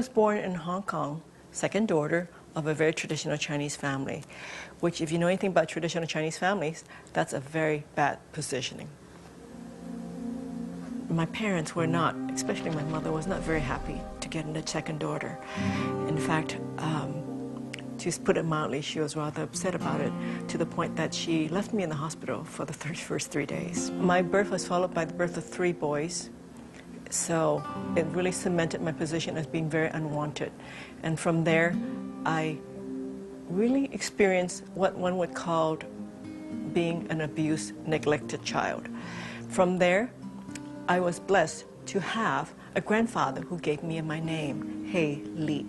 was born in Hong Kong, second daughter of a very traditional Chinese family, which if you know anything about traditional Chinese families, that's a very bad positioning. My parents were not, especially my mother, was not very happy to get a second daughter. In fact, to put it mildly, she was rather upset about it, to the point that she left me in the hospital for the first 3 days. My birth was followed by the birth of 3 boys, so it really cemented my position as being very unwanted. And from there, I really experienced what one would call being an abused, neglected child. From there, I was blessed to have a grandfather who gave me my name, Hey Li.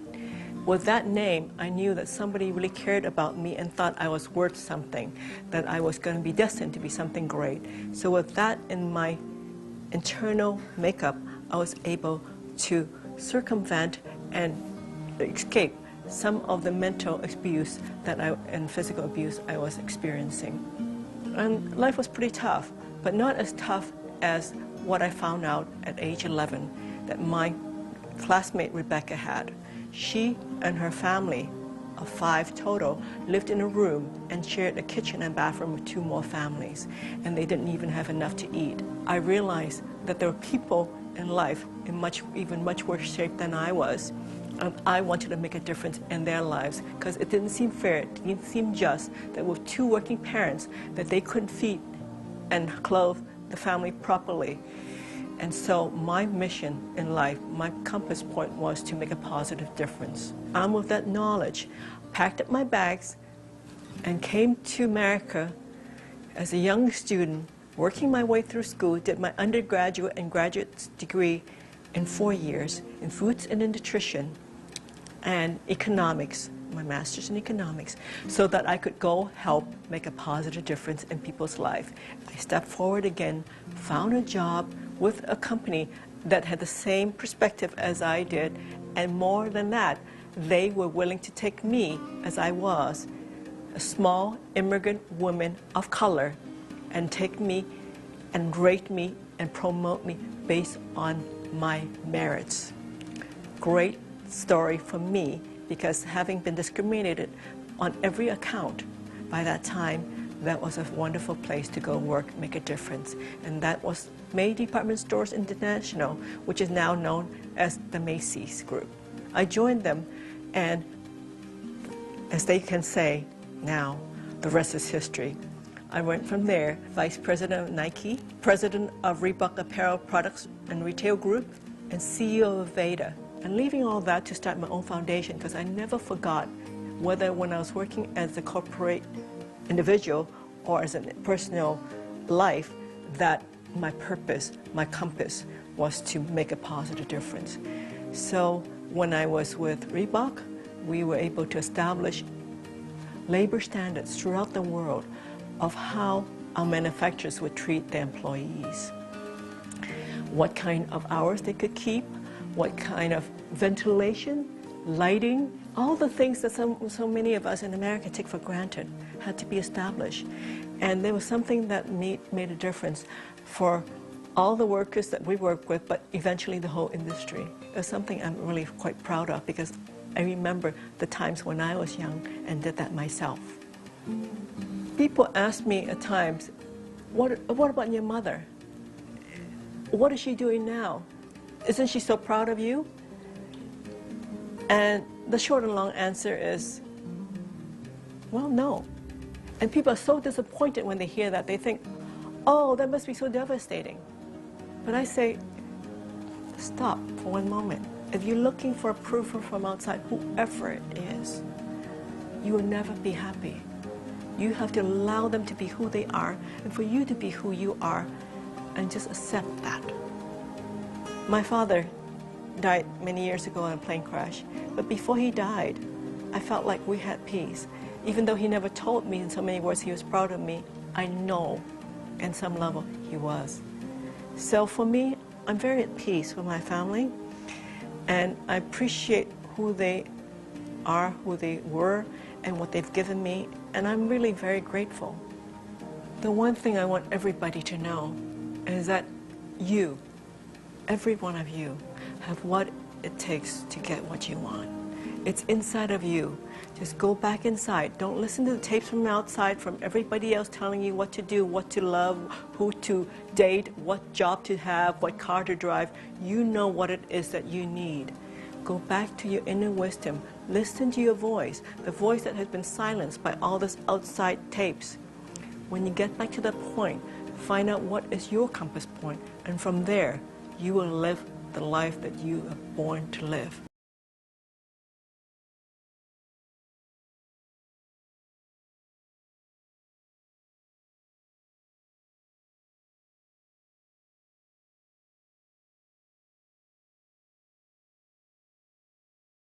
With that name, I knew that somebody really cared about me and thought I was worth something, that I was going to be destined to be something great. So with that in my internal makeup, I was able to circumvent and escape some of the mental abuse and physical abuse I was experiencing. And life was pretty tough, but not as tough as what I found out at age 11 that my classmate Rebecca had. She and her family of 5 total lived in a room and shared a kitchen and bathroom with 2 more families, and they didn't even have enough to eat. I realized that there were people in life in even much worse shape than I was, and I wanted to make a difference in their lives because it didn't seem fair, it didn't seem just that with 2 working parents that they couldn't feed and clothe the family properly. And so my mission in life, my compass point was to make a positive difference. Armed with that knowledge, packed up my bags and came to America as a young student, working my way through school, did my undergraduate and graduate degree in 4 years in foods and in nutrition and economics, my master's in economics, so that I could go help make a positive difference in people's life. I stepped forward again, found a job with a company that had the same perspective as I did, and more than that, they were willing to take me as I was, a small immigrant woman of color, and take me and rate me and promote me based on my merits. Great story for me, because having been discriminated on every account by that time, that was a wonderful place to go work, make a difference. And that was May Department Stores International, which is now known as the Macy's Group. I joined them, and as they can say now, the rest is history. I went from there, Vice President of Nike, President of Reebok Apparel Products and Retail Group, and CEO of Veda. And leaving all that to start my own foundation, because I never forgot, whether when I was working as a corporate individual or as a personal life, that my purpose, my compass, was to make a positive difference. So when I was with Reebok, we were able to establish labor standards throughout the world of how our manufacturers would treat their employees, what kind of hours they could keep, what kind of ventilation, lighting, all the things that so many of us in America take for granted had to be established. And there was something that made a difference for all the workers that we work with, but eventually the whole industry. It was something I'm really quite proud of, because I remember the times when I was young and did that myself. People ask me at times, what about your mother? What is she doing now? Isn't she so proud of you? And the short and long answer is, well, no. And people are so disappointed when they hear that. They think, oh, that must be so devastating. But I say, stop for one moment. If you're looking for approval from outside, whoever it is, you will never be happy. You have to allow them to be who they are, and for you to be who you are, and just accept that. My father died many years ago in a plane crash, but before he died, I felt like we had peace. Even though he never told me in so many words he was proud of me, I know in some level he was. So for me, I'm very at peace with my family, and I appreciate who they are, who they were, and what they've given me, and I'm really very grateful. The one thing I want everybody to know is that you, every one of you, have what it takes to get what you want. It's inside of you. Just go back inside. Don't listen to the tapes from outside, from everybody else telling you what to do, what to love, who to date, what job to have, what car to drive. You know what it is that you need. Go back to your inner wisdom. Listen to your voice, the voice that has been silenced by all this outside tapes. When you get back to that point, find out what is your compass point, and from there, you will live the life that you are born to live.